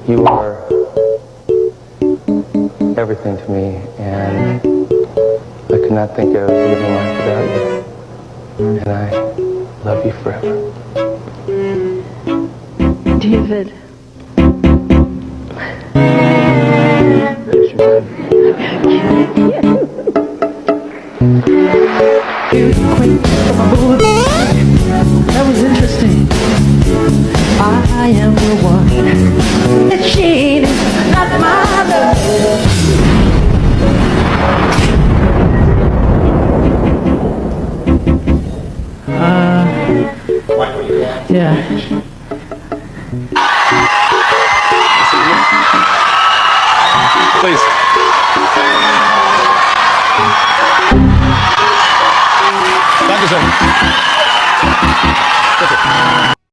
You are everything to me, and I could not think of living life without you. And I love you forever. David. That was interesting. I am the one that she is not my love. Yeah. Please. Danke schön.